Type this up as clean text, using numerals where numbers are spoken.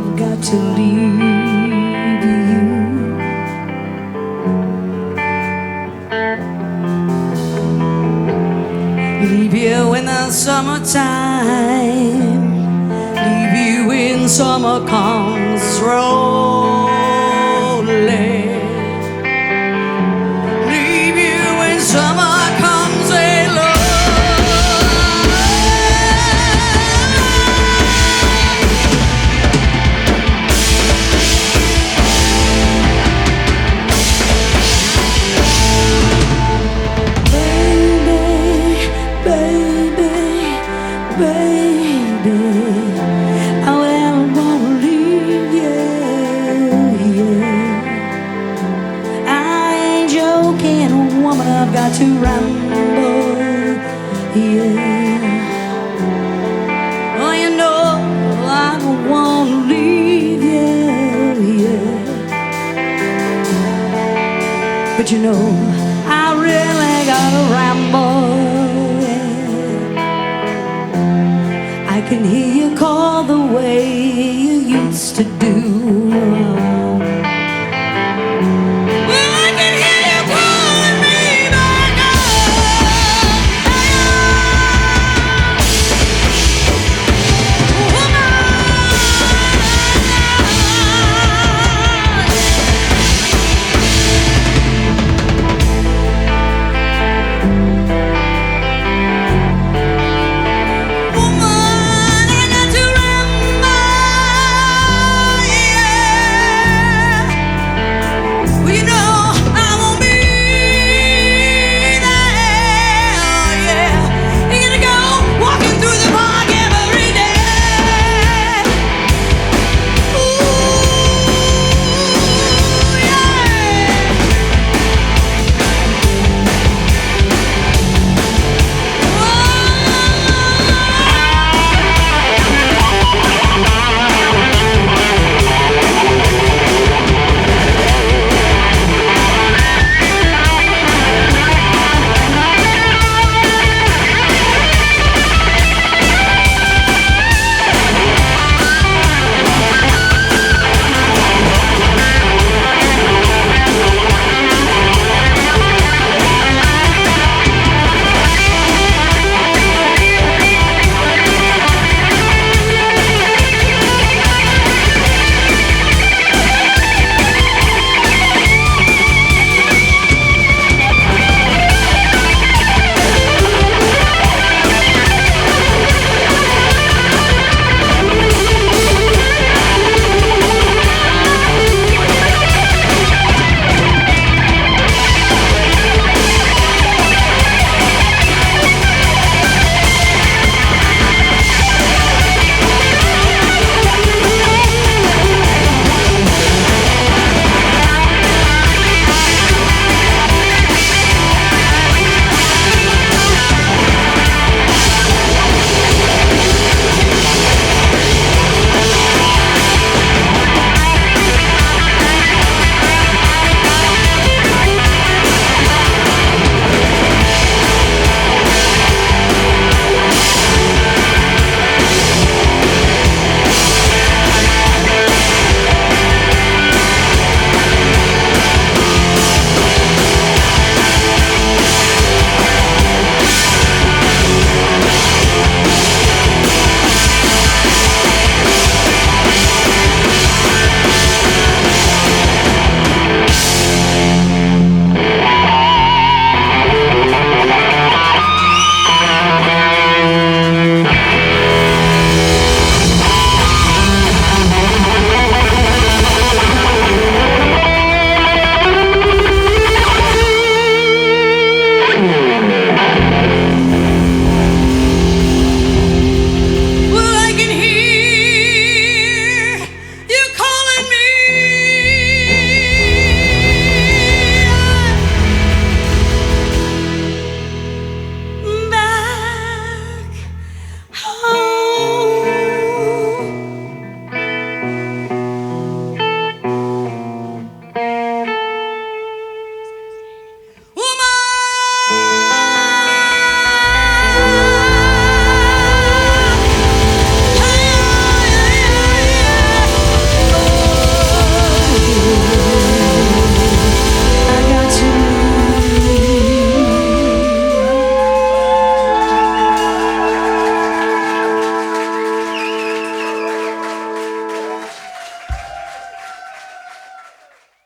I've got to leave you. Leave you in the summertime, leave you in summer comes slowly. Leave you when summer comes alone. Baby, I will wanna leave you, yeah. I ain't joking, woman, I've got to ramble, yeah. Oh, you know I don't wanna leave you, yeah. But you know, I really gotta ramble. I can hear you call the way you used to do.